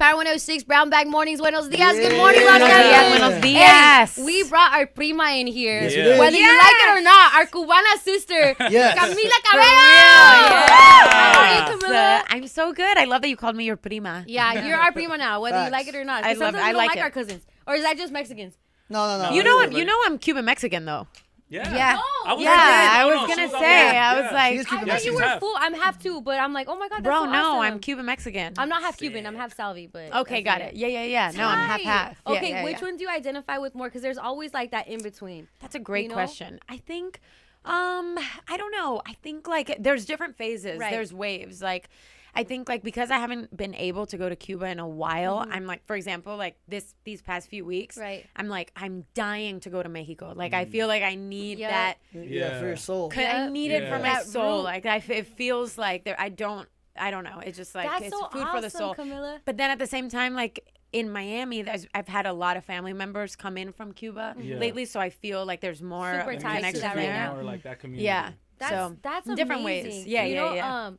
Power 106, Brown Bag Mornings. Buenos dias. Good morning, Buenos dias. Buenos dias. Hey, we brought our prima in here. Yes, we did. Whether you like it or not, our Cubana sister, Yes. Camila Cabello. How are you, Camila? I'm so good. I love that you called me your prima. Yeah, you're our prima now, whether you Facts. like it or not. I 'Cause love- sometimes I we don't like like our it. cousins. Or is that just Mexicans? No. You know I'm Cuban Mexican though. Yeah. Oh, I was I thinking, was she gonna was say. on- I was yeah. like, She is Cuban I thought Mexican. you were half. full. I'm half too, but I'm like, oh my God, that's bro, so no, awesome. I'm Cuban Mexican. I'm not half Cuban. I'm half Salvi, but Okay, got it. Yeah. No, I'm Tight. half. Yeah, Okay, yeah, which yeah. one do you identify with more? Because there's always like that in between. That's a great You know? question. I think, I don't know. I think like there's different phases. Right. There's waves. Like, I think like because I haven't been able to go to Cuba in a while, I'm like, for example, like these past few weeks, Right. I'm like, I'm dying to go to Mexico. Like, I feel like I need Yep. that. Yeah, for your soul. I need it for my That soul. root. Like, it feels like there. I don't know. It's just like That's it's so food for the soul. awesome, Camila. But then at the same time, like in Miami, I've had a lot of family members come in from Cuba Yeah. lately, so I feel like there's more Super It tight to makes it that feel right now. more like that community. Yeah. That's in different ways. amazing. Yeah, You know, yeah.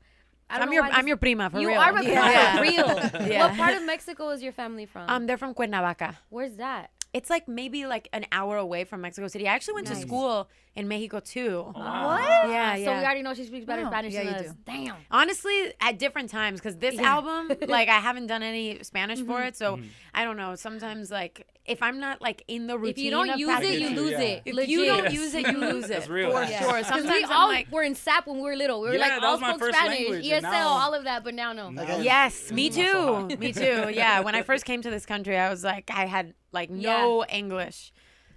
I don't I'm know your why I'm this- your prima for You real. are my prima Yeah. for real. Yeah. What part of Mexico is your family from? They're from Cuernavaca. Where's that? It's like maybe like an hour away from Mexico City. I actually went to Nice. school in Mexico too. What? Yeah, So we yeah. already know she speaks better Wow. Spanish Yeah, than you us. do. Damn. Honestly, at different times, because this album, like I haven't done any Spanish for it, so I don't know. Sometimes, like if I'm not like in the routine, If you don't of use it, practicing- you Yeah. lose Yeah. it. If Legit. you don't Yes. use it, you lose it. That's real. For Yeah. sure. Because Sometimes we I'm all like, were in SAP when we were little. We were Yeah, like that all was my spoke first Spanish, language, ESL, and now- all of that, but now no. Now- yes, me Not so too. hot. Me too. Yeah. When I first came to this country, I was like, I had like no English.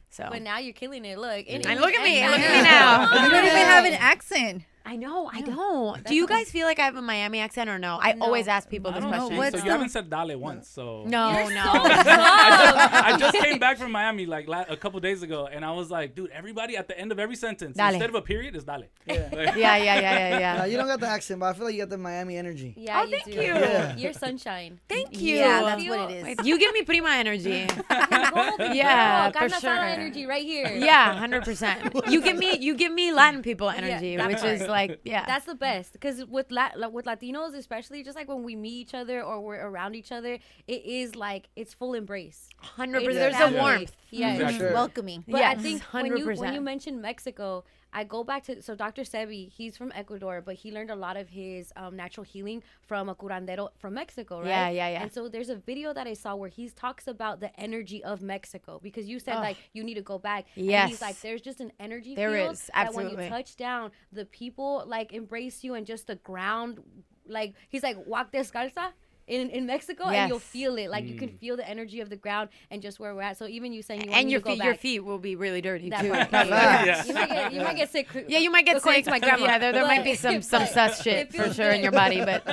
So But now you're killing it. Look. And look at me. Look at me You now. don't even have an accent. I know. I don't. Do you guys feel like I have a Miami accent or no? I always ask people I this don't know. question. What's So the- you haven't said dale once, so. No, You're no. so tough. I just came back from Miami like a couple days ago, and I was like, dude, everybody at the end of every sentence, Dale. instead of a period, is dale. Yeah. Like, Yeah. You don't got the accent, but I feel like you got the Miami energy. Yeah, Oh, you thank do. you. Yeah. You're sunshine. Thank you. Yeah, that's what it is. You give me prima energy. Golden Yeah, girl. for Carne sure. asada energy right here. Yeah, 100%. You give me Latin people energy, that which is part. like, yeah. That's the best because with Latinos especially, just like when we meet each other or we're around each other, it is like it's full embrace. 100%. It's There's a family. warmth. Yeah. Exactly. Sure. Welcoming. But I Yes, think when 100%. you mentioned Mexico, I go back to Dr. Sebi, he's from Ecuador, but he learned a lot of his natural healing from a curandero from Mexico, right? Yeah. And so there's a video that I saw where he talks about the energy of Mexico because you said like you need to go back. And Yes. he's like, there's just an energy There field is, that when absolutely. you touch down, the people like embrace you and just the ground, like he's like walk descalza. In Mexico, and you'll Yes. feel it. Like you can feel the energy of the ground and just where we're at. So even you saying you want And me your to go feet, back, your feet will be really dirty that too. part. Yeah. You might get sick. Yeah, you might get according sick. to my grandma. Yeah, there might be But- some but sus shit it for feels sure in good. your body, but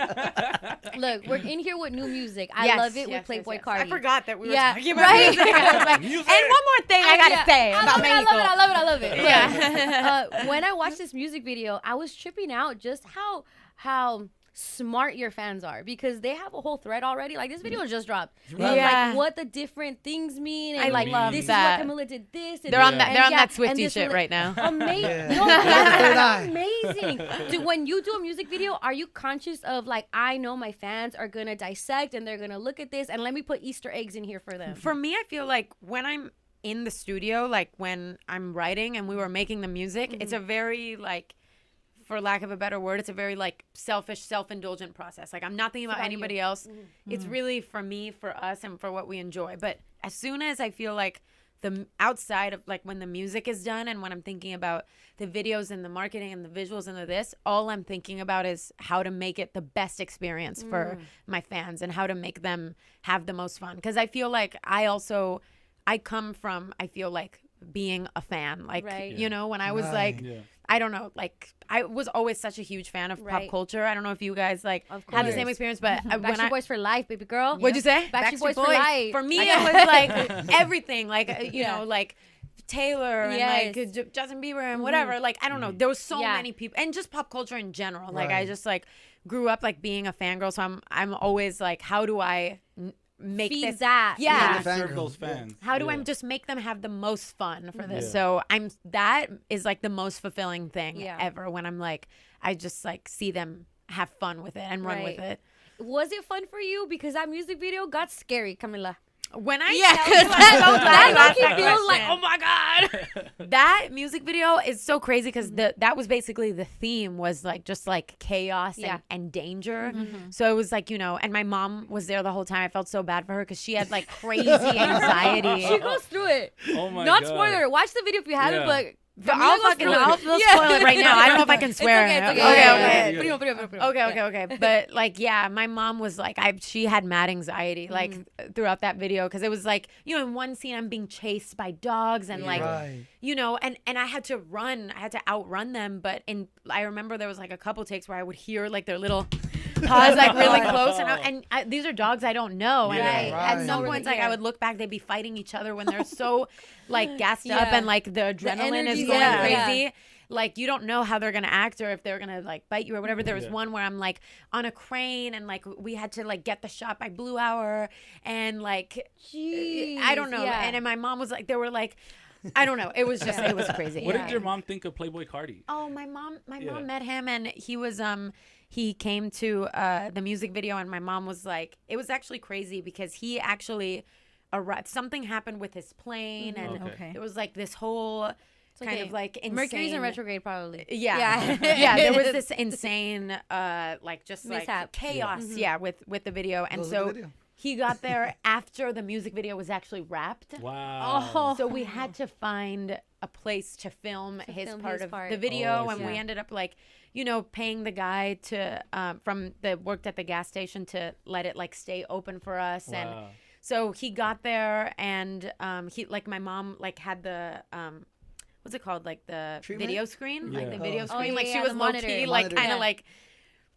Look, we're in here with new music. I Yes, love it yes, with Playboy yes. Cardi. I forgot that we were Yeah, talking about right. music. I was like, Music. and one more thing I gotta say I about love it, I Mexico. love it. I love it. I love it. Yeah. Look, when I watched this music video, I was tripping out just how smart your fans are because they have a whole thread already. Like this video just dropped. Of, Yeah. like what the different things mean. And I like love this that. is what Camila did this. And They're on this, that. and They're on yeah, that and Swifty this shit rela- right now. Amazing. Yeah. No, Third eye. that's amazing. Dude, when you do a music video, are you conscious of like, I know my fans are gonna dissect and they're gonna look at this and let me put Easter eggs in here for them. For me, I feel like when I'm in the studio, like when I'm writing and we were making the music, it's a very like, for lack of a better word, it's a very like selfish, self-indulgent process. Like I'm not thinking about about anybody you. else. It's really for me, for us, and for what we enjoy. But as soon as I feel like the outside of like when the music is done and when I'm thinking about the videos and the marketing and the visuals and the this, all I'm thinking about is how to make it the best experience for my fans and how to make them have the most fun. Because I feel like I come from, I feel like being a fan. Like, Right. you know, when I was Right. like, Yeah. I don't know, like I was always such a huge fan of Right. pop culture. I don't know if you guys like Of had the course. same experience, but when Backstreet Boys for life, baby girl. what'd you say? Backstreet Boys for Boys. life. For me, it was like everything, like you Yeah. know, like Taylor and Yes. like Justin Bieber and whatever. Like I don't know, there was so Yeah. many people, and just pop culture in general. Like I Right. just like grew up like being a fangirl, so I'm always like, how do I make Feed this? that. Yeah. Fan Serve girl. those fans. How do I Yeah. just make them have the most fun for this? Yeah. So that is like the most fulfilling thing Yeah. ever when I'm like, I just like see them have fun with it and run with Right. it. was it fun for you? Because that music video got scary, Camila. When I Yeah, tell you, I'm so glad you asked that feels like, question. oh my god. That music video is so crazy because that was basically the theme was like just like chaos and danger. So it was like, you know, and my mom was there the whole time. I felt so bad for her because she had like crazy anxiety. She goes through it. Oh my Not God. spoiler. Watch the video if you haven't, Yeah. but I'll spoil it right now. I don't know if I can swear. It's Okay. okay. Okay. But like, yeah, my mom was like, she had mad anxiety like throughout that video because it was like, you know, in one scene I'm being chased by dogs and like, you know, and I had to outrun them. But I remember there was like a couple takes where I would hear like their little paws like really close, and these are dogs I don't know, and at some points like I would look back, they'd be fighting each other when they're so like gassed up and like the adrenaline is going crazy. Like you don't know how they're gonna act or if they're gonna like bite you or whatever. There was one where I'm like on a crane and like we had to like get the shot by Blue Hour and like I don't know. And then my mom was like, they were like, I don't know. It was just it was crazy. What did your mom think of Playboy Cardi? Oh, my mom met him and he was he came to the music video and my mom was like, it was actually crazy because he actually arrived. Something happened with his plane and it was like this whole kind of like insane. Mercury's in retrograde probably. Yeah. There was this insane like just mishap. like chaos with the video and so he got there after the music video was actually wrapped. Wow. So we had to find a place to film his part of the video and we ended up like, you know, paying the guy to from the worked at the gas station to let it like stay open for us and so he got there and he like my mom like had the what's it called like the video screen like the video screen like she was low key like kind of like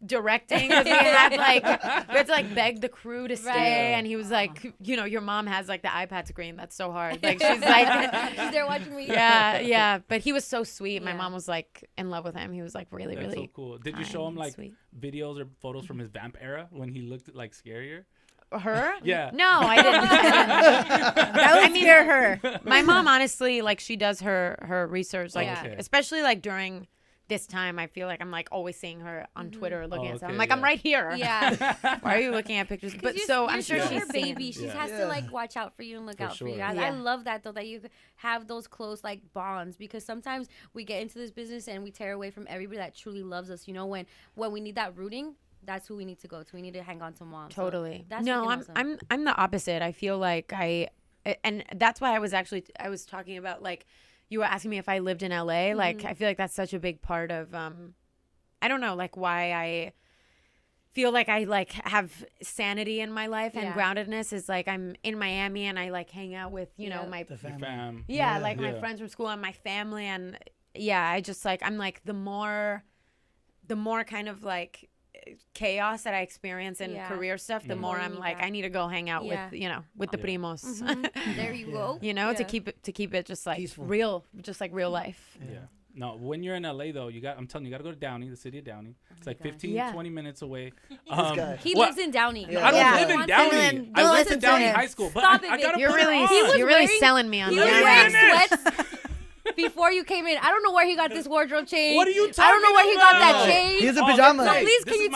directing because we had to like beg the crew to stay and he was like, you know, your mom has like the iPad screen, that's so hard, like she's like she's there watching me. But he was so sweet. My mom was like in love with him. He was like really That's so cool. Did you show him like videos or photos from his vamp era when he looked like scarier? Her? Yeah. No, I didn't. That would scare her. My mom honestly like she does her research like especially like during this time I feel like I'm like always seeing her on Twitter looking at stuff. I'm like I'm right here. Yeah. Why are you looking at pictures? But so I'm sure she's her baby. She has to like watch out for you and look out for you. I love that though, that you have those close like bonds because sometimes we get into this business and we tear away from everybody that truly loves us. You know, when we need that rooting, that's who we need to go to. We need to hang on to mom. Totally. So that's awesome. I'm the opposite. I feel like and that's why I was talking about like you were asking me if I lived in LA. Like I feel like that's such a big part of I don't know, like why I feel like I like have sanity in my life and groundedness is like I'm in Miami and I like hang out with, you know, my fam. My friends from school and my family and I just like I'm like the more kind of like chaos that I experience in career stuff, the more I'm like I need to go hang out with, you know, with the primos. There you go. You know, to keep it just like peaceful. Real, just like real life. Yeah. No, when you're in LA though, I'm telling you, you got to go to Downey, the city of Downey. It's like 15, 20 minutes away. He lives in Downey. I don't live in Downey. I went to Downey High School, but I got to You're really selling me on he that. He was wearing sweats before you came in. I don't know where he got this wardrobe change. What are you talking about? I don't know where he got that change. He's in pajamas. So please, can you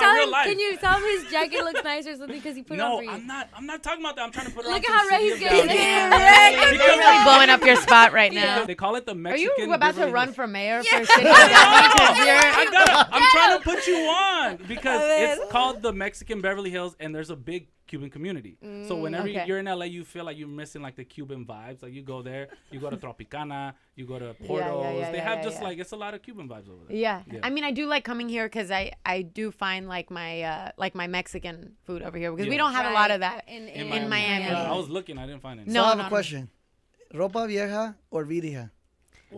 tell him his jacket looks nice or something because he put it on for you? No, I'm not talking about that. I'm trying to put it on. Look at how red he's getting. You're really blowing up your spot right now. They call it the Mexican. Are you about to run for mayor for a city? I'm trying to put you on because it's called the Mexican Beverly Hills, and there's a big Cuban community. So whenever you're in LA, you feel like you're missing like the Cuban vibes. Like you go there, you go to Tropicana, you go to Porto's. They have just like it's a lot of Cuban vibes over there. Yeah. I mean, I do like coming here because I do find like my Mexican food over here because we don't have a lot of that in Miami. I was looking, I didn't find it. No, I have a question. Ropa vieja or virija?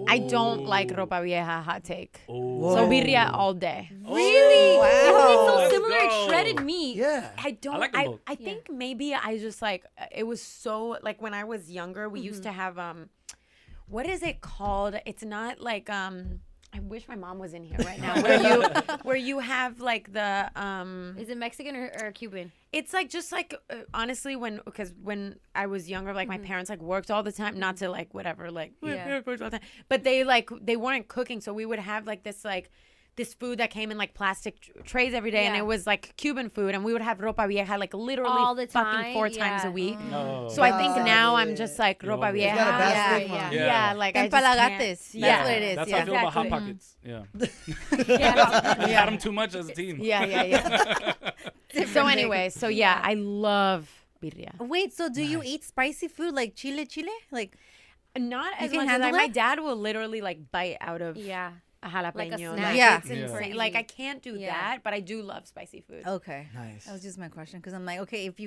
I don't like ropa vieja. Hot take. Oh. So birria all day. Really? Wow. It's so similar. It's shredded meat. Yeah. I don't. I like them both. I think maybe I just like it was so like when I was younger we used to have what is it called? It's not like I wish my mom was in here right now. Where you have like the Is it Mexican or Cuban? It's like just like honestly because when I was younger, like my parents like worked all the time, not to like whatever like worked all the time, but they weren't cooking, so we would have like this like this food that came in like plastic trays every day, and it was like Cuban food, and we would have ropa vieja like literally all the time, fucking 4 times a week. No. So I think now I'm just like ropa vieja. It's got a bad stigma. Yeah, like I just can't. Empalagates. That's what it is. That's Yeah. how I feel about Hot Exactly. Pockets. Yeah. We had them too much as a team. Yeah. So anyway, so yeah, I love birria. Wait, so do you eat spicy food like chile? Like, Not as can much as handle my it? dad will literally like bite out of Yeah. a jalapeno. snack. Yeah. It's insane. Like I can't do that, but I do love spicy food. okay. Nice. That was just my question because I'm like, okay, if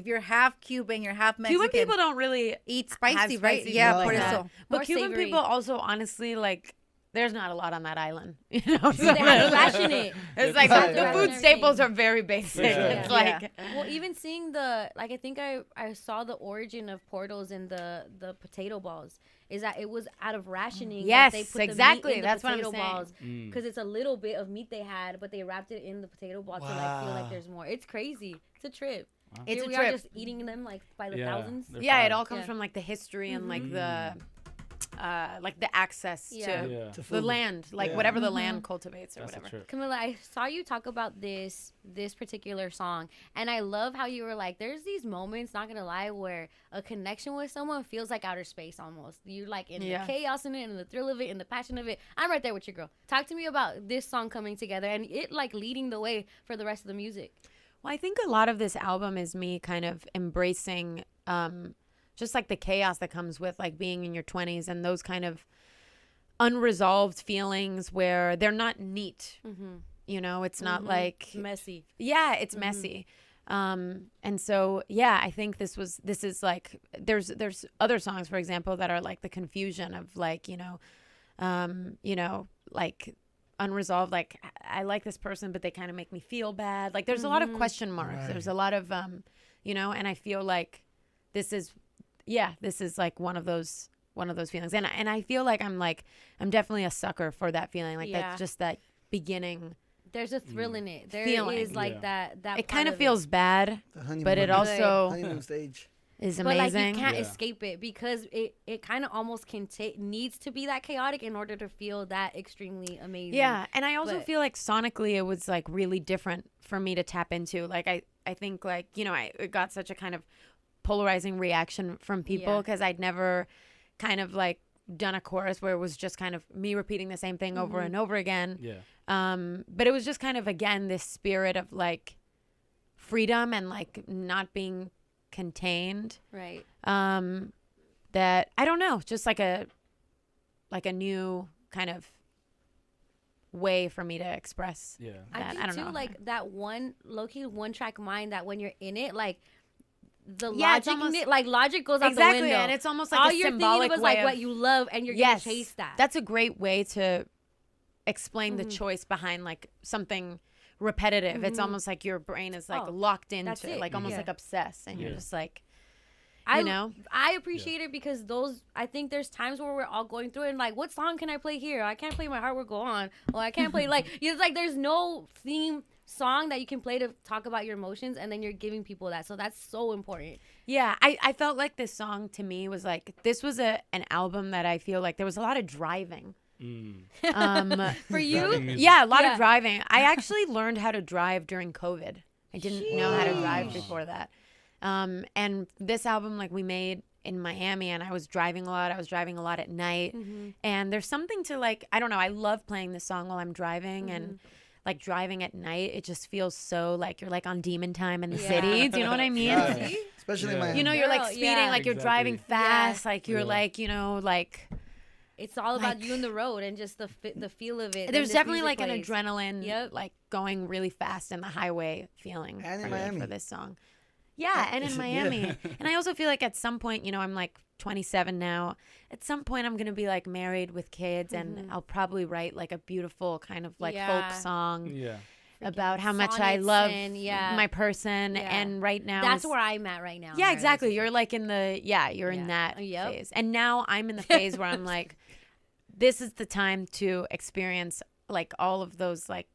you're half Cuban, you're half Mexican. Cuban people don't really eat spicy, right? spicy Yeah, food por like eso. that. But More Cuban savory. people also, honestly, like, there's not a lot on that island. You know, so They have to ration it. it's like Right, the right. food staples are very basic. For sure. It's Yeah. like, Well, even seeing I think I saw the origin of Portals in the potato balls. Is that it was out of rationing. Yes, that they put exactly. The meat in That's the what I'm potato saying. balls because it's a little bit of meat they had, but they wrapped it in the potato ball to like feel like Wow. there's more. It's crazy. It's a trip. It's Here a we trip. are just eating them like by the thousands. they're yeah, it fire. all comes Yeah. from like the history and like the access Yeah. to Yeah. To the food. land, like Yeah. whatever the land cultivates or That's a whatever. trip. Camila, I saw you talk about this particular song, and I love how you were like, there's these moments, not gonna lie, where a connection with someone feels like outer space almost. You're like in Yeah. the chaos in it, and the thrill of it, and the passion of it. I'm right there with you, girl. Talk to me about this song coming together and it like leading the way for the rest of the music. Well, I think a lot of this album is me kind of embracing just like the chaos that comes with like being in your 20s and those kind of unresolved feelings where they're not neat. You know, it's not like It's messy. yeah, it's messy. And so yeah, I think this is like there's other songs, for example, that are like the confusion of like, you know, like unresolved, like I like this person but they kind of make me feel bad. Like there's a lot of question marks. Right. There's a lot of you know, and I feel like this is like one of those feelings. And I feel like I'm definitely a sucker for that feeling. Like Yeah. that's just that beginning. There's a thrill in it. There Feeling. is like Yeah. that. It kind part of feels bad, The honeymoon. but it also honeymoon stage. is But like amazing. you can't Yeah. escape it because it kind of almost needs to be that chaotic in order to feel that extremely amazing. Yeah, and I also But- feel like sonically it was like really different for me to tap into. Like I think like, you know, it got such a kind of polarizing reaction from people Yeah. because I'd never kind of like done a chorus where it was just kind of me repeating the same thing over and over again. Yeah. But it was just kind of again this spirit of like freedom and like not being contained. Right. That I don't know, just like a new kind of way for me to express. Yeah. I that. think I don't too, know. like that one low-key one-track mind that when you're in it, like the Yeah, it's logic in almost- it, like logic goes out Exactly, the window. and it's almost like all a you're symbolic thinking of is way like of- what you love, and you're Yes, gonna chase that. that's a great way to explain the choice behind like something repetitive. It's almost like your brain is like Oh, locked that's into it, it. like almost Yeah. like obsessed, and you're Yeah. just like, I you know? I appreciate it because I think there's times where we're all going through it and like, what song can I play here? I can't play My Heart Will Go On. Or I can't play like, it's like there's no theme song that you can play to talk about your emotions, and then you're giving people that. So that's so important. Yeah, I felt like this song to me was like, this was an album that I feel like there was a lot of driving. For you, Driving music. Yeah, a lot Yeah. of driving. I actually learned how to drive during COVID. I didn't know how to drive before that. And this album, like we made in Miami, and I was driving a lot. I was driving a lot at night. And there's something to like, I don't know, I love playing this song while I'm driving and like driving at night. It just feels so like you're like on demon time in the Yeah. city. Do you know what I mean? Right. Especially Yeah. Miami. You know, you're like Girl, speeding, yeah. like you're driving Exactly. fast, like you're Yeah. like, you know, like it's all about Like- you and the road and just the feel of it. and there's this definitely music like an plays. adrenaline, Yep. like going really fast in the highway feeling And in for, Miami. for this song. Yeah, and in Miami. And I also feel like at some point, you know, I'm like 27 now. At some point, I'm gonna be like married with kids, and I'll probably write like a beautiful kind of like Yeah. folk song Yeah. about how much I sonnets love and, yeah. my person. Yeah. And right now, That's is- where I'm at right now. in yeah, my exactly. relationship. You're like in the you're in Yeah. that Yep. phase, and now I'm in the phase where I'm like, this is the time to experience like all of those like,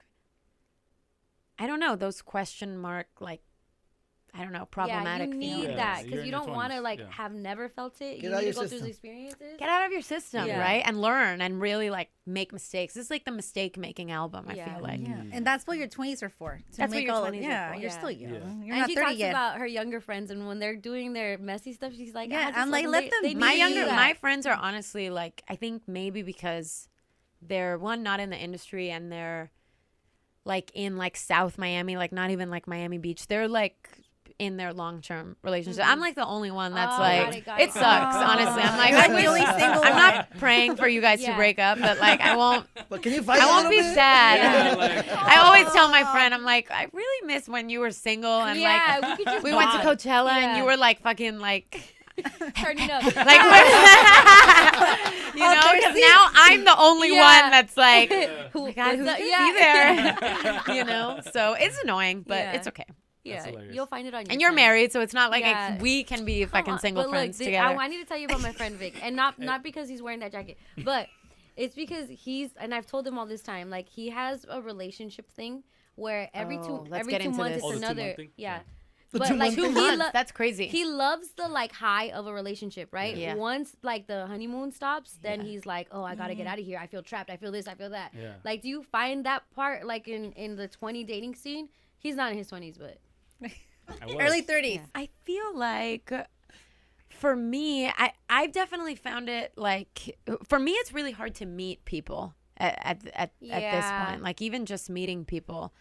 I don't know, those question mark like I don't know, problematic you need feelings. that you're because in you your don't want to 20s, like yeah. have never felt it. Get You out need to your go through system. the experiences. Get out of your system, Yeah. right? And learn and really like make mistakes. This is like the mistake making album, I Yeah. feel like. Yeah, and that's what your 20s are for. To That's what make your all 20s are yeah, for. you're Yeah. still young. Yeah. You're And not she 30 talks yet. about her younger friends, and when they're doing their messy stuff, she's like, Yeah, just I'm like, open let it. them They be. My need younger, that. my friends are honestly like, I think maybe because they're not in the industry and they're like in like South Miami, like not even like Miami Beach. They're like in their long-term relationship. I'm like the only one that's Oh, like, got it it. sucks, Oh. honestly. I'm like, You're I the wish, only single I'm one. not praying for you guys to Yeah. break up, but like I won't But can you fight I a won't little be bit? sad. Yeah, like, I always tell my friend, I'm like, I really miss when you were single and Yeah, like we could just we went to bond. Coachella and you Yeah. were like fucking like turning up. like you know, because now I'm the only Yeah. one that's like, Who, God, who's who's gonna yeah. be there? You know, so it's annoying, but Yeah. it's okay. Yeah, hilarious. you'll find it on your And you're time. married, so it's not like Yeah. we can be Come fucking on. single But friends look, together. I need to tell you about my friend Vic, and not because he's wearing that jacket, but it's because and I've told him all this time, like he has a relationship thing where every Oh, let's every get 2 into months this. it's Oh, the 2 another, month thing? yeah. Yeah. The But 2 like month 2 thing? months, that's crazy. He loves the like high of a relationship, right? Yeah. Once like the honeymoon stops, then Yeah. he's like, oh, I gotta get out of here. I feel trapped. I feel this. I feel that. Yeah. Like, do you find that part like in the 20 dating scene? He's not in his 20s, but I was. Early 30s. I feel like for me, I've definitely found it like for me it's really hard to meet people at this Yeah. point. Like even just meeting people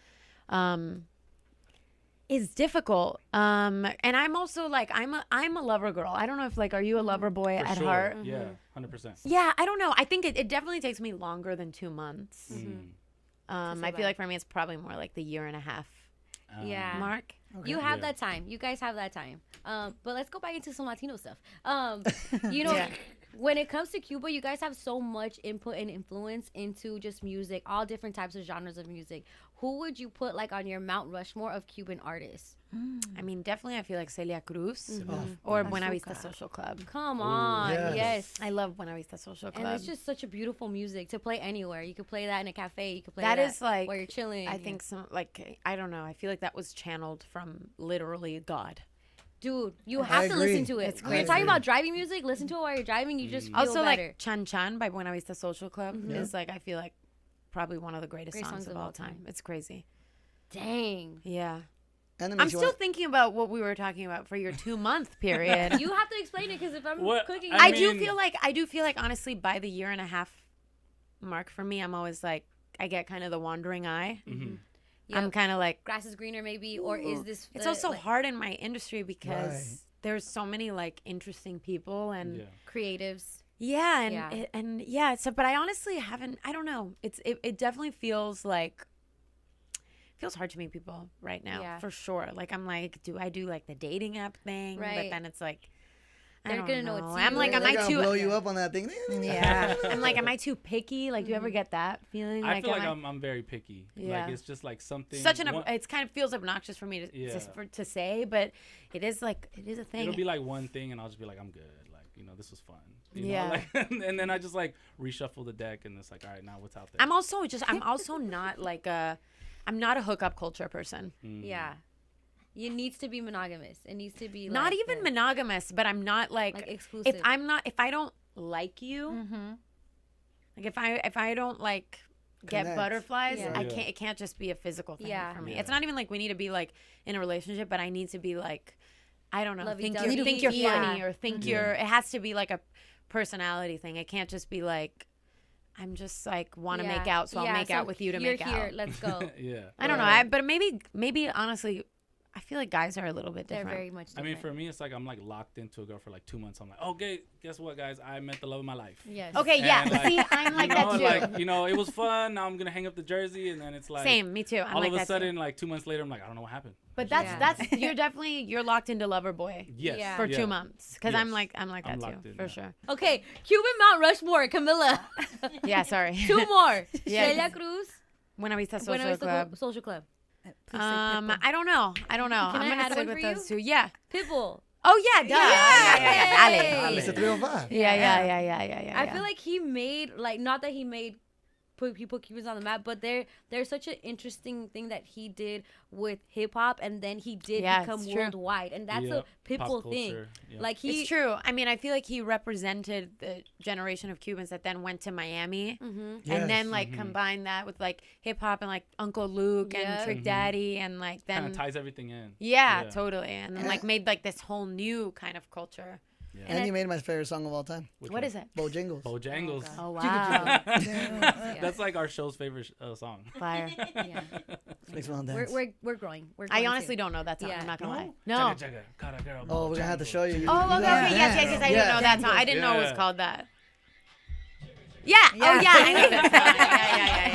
is difficult. And I'm also like I'm a lover girl. I don't know if like are you a lover boy For at sure. heart? Yeah, 100%. Yeah, I don't know. I think it definitely takes me longer than 2 months. Mm. I say feel that. like for me it's probably more like the year and a half yeah. mark. You have Yeah. that time. You guys have that time. But let's go back into some Latino stuff. You know, Yeah. when it comes to Cuba, you guys have so much input and influence into just music, all different types of genres of music. Who would you put like on your Mount Rushmore of Cuban artists? I mean, definitely I feel like Celia Cruz Oh, or Buena Vista Social Club. Come on, yes. yes. I love Buena Vista Social Club. And it's just such a beautiful music to play anywhere. You could play that in a cafe. You could play that That is like where you're chilling. I think some like I don't know. I feel like that was channeled from literally God. Dude, you I have to listen agree. to it. It's When you're crazy. talking about driving music, listen to it while you're driving. You just feel Also, better. like Chan Chan by Buena Vista Social Club is like I feel like probably one of the greatest Great songs of all time. It's crazy. Dang. Yeah. And it I'm makes you still want- thinking about what we were talking about for your 2-month period. You have to explain it because if I'm What- cooking, I I do mean- feel like honestly by the year and a half mark for me, I'm always like I get kind of the wandering eye. Mhm. I'm kind of like grass is greener maybe, or is this? it's the, also like, hard in my industry because Right. there's so many like interesting people and Yeah. creatives. yeah and Yeah. and yeah so but I honestly haven't I don't know it definitely feels like feels hard to meet people right now Yeah. for sure. Like I'm like do I do like the dating app thing but Right. then it's like I They're don't gonna know it's I'm you. like They're am I gonna too blow you up on that thing? Yeah. I'm like am I too picky? Like do you ever get that feeling? I feel like am I'm very picky. Yeah. Like it's just like something. such an one- it's kind of feels obnoxious for me Yeah. to say, but it is like it is a thing. It'll be like one thing, and I'll just be like, I'm good. Like this was fun. You Yeah. Know? Like, and then I just like reshuffle the deck, and it's like, all right, now what's out there? I'm also not like I'm not a hookup culture person. Mm. Yeah, it needs to be monogamous. It needs to be Not like, even monogamous, but I'm not like, like exclusive. if I don't like you, like if I don't like get Connect. butterflies, Yeah. I can't. It can't just be a physical thing Yeah. for me. Yeah. It's not even like we need to be like in a relationship, but I need to be like, I don't know, think Lovey-dovey. you're Yeah. funny or think you're. It has to be like a personality thing. It can't just be like, I'm just like want to make out, so I'll make out with you to you're make here, out. Let's go. Yeah. I don't know. But maybe honestly, I feel like guys are a little bit They're different. very much I different. mean, for me, it's like I'm like locked into a girl for like 2 months. I'm like, okay, guess what, guys? I met the love of my life. yes. Okay, yeah. And, like, See, I'm like you know, that too. like it was fun. Now I'm gonna hang up the jersey, and then it's like Same, me too. I'm all like of a that sudden, too. like 2 months later, I'm like, I don't know what happened. But Yeah. that's you're locked into lover boy Yes. Yeah. for yeah. 2 months because I'm Yes. like I'm that locked too in, for yeah. sure. Okay, Cuban Mount Rushmore, Camila. Yeah, sorry. 2 more. Yes. Celia Cruz, Buena Vista Buena Social Vista Club. Social Club. Please say Pitbull. I don't know. Can I'm I gonna add stick one with for those you? two. Yeah. Pitbull. Oh yeah, duh. Yay! Dale. Mr. 305. Yeah. I feel like he made not that he made put Cubans on the map, but there's such an interesting thing that he did with hip hop, and then he did become worldwide, and that's a Pitbull thing. Yep. Like it's true. I mean, I feel like he represented the generation of Cubans that then went to Miami, and then like combined that with like hip hop and like Uncle Luke and Trick Daddy, and like then kind of ties everything in. Yeah, totally, and then like made like this whole new kind of culture. Yeah. And you made my favorite song of all time. What is it? Bojangles. Bojangles. Oh, wow. That's like our show's favorite song. Fire. Yeah. Makes me want to dance. We're growing. I honestly don't know that song. I'm not gonna lie. No. Oh, we're gonna have to show you. Oh, okay. Yes. I didn't know that song. I didn't know it was called that. Yeah. Oh, yeah. I know that song.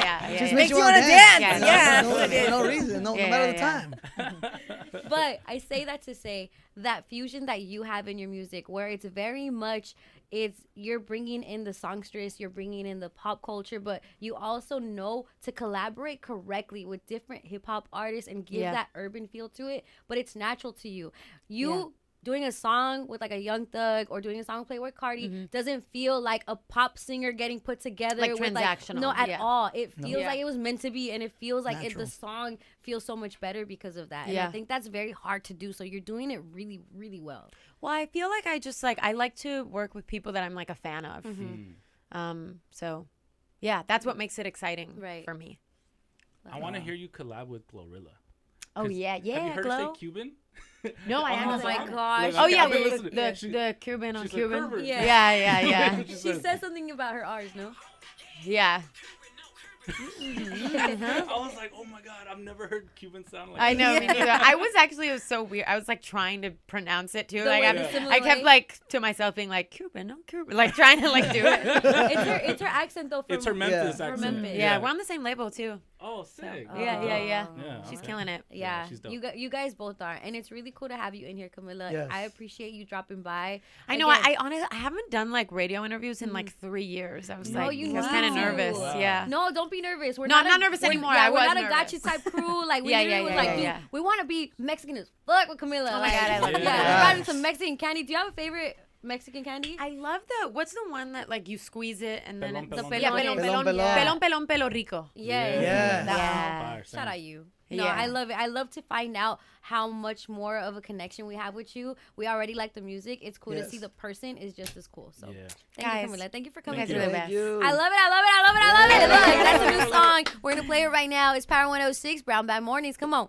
Yeah. Just Makes you want to dance. Yeah. For no reason. No matter the time. But I say that to say that fusion that you have in your music, where it's very much, you're bringing in the songstress, you're bringing in the pop culture, but you also know to collaborate correctly with different hip hop artists and give that urban feel to it. But it's natural to you. Doing a song with like a Young Thug or doing a song with Playboi Carti doesn't feel like a pop singer getting put together like with transactional. No, at all. It feels like it was meant to be, and it feels like the song feels so much better because of that. And I think that's very hard to do. So you're doing it really, really well. Well, I feel like I like to work with people that I'm like a fan of. So yeah, that's what makes it exciting for me. I want to hear you collab with Glorilla. Oh yeah. Have you heard her say Cuban? No, I haven't. Oh my gosh. Oh yeah, the Cuban on Cuban. Yeah. She said something about her R's, no? Yeah. I was like, oh my god, I've never heard Cuban sound like I know, that. me neither. It was so weird. I was like trying to pronounce it too. Like I kept way. like to myself being like Cuban, like trying to like do it. It's her accent though. It's her Memphis accent. Memphis. Yeah, we're on the same label too. Oh, sick. So, yeah. She's killing it. Yeah, she's dope. you guys both are, and it's really cool to have you in here, Camila. Yes. I appreciate you dropping by. I know. I honestly haven't done like radio interviews in like 3 years. I was I was kind of nervous. Wow. Yeah. No, don't be nervous. I'm not nervous anymore. Yeah, I we're was not a nervous. gotcha type crew. Like we Yeah. dude, we want to be Mexican as fuck with Camila. Oh my God, I love yeah. that. We're having some Mexican candy. Do you have a favorite Mexican candy? I love what's the one that like you squeeze it and then Pelon, it's pelon. Yeah, pelon pelo rico. Yeah. Shout out you. No, Yeah. I love it. I love to find out how much more of a connection we have with you. We already like the music. It's cool to see the person is just as cool. So thank you, Camila. Thank you for coming. You guys are the best. I love it. Look, that's a new song. We're gonna play it right now. It's Power 106, Brown Bag Mornings. Come on.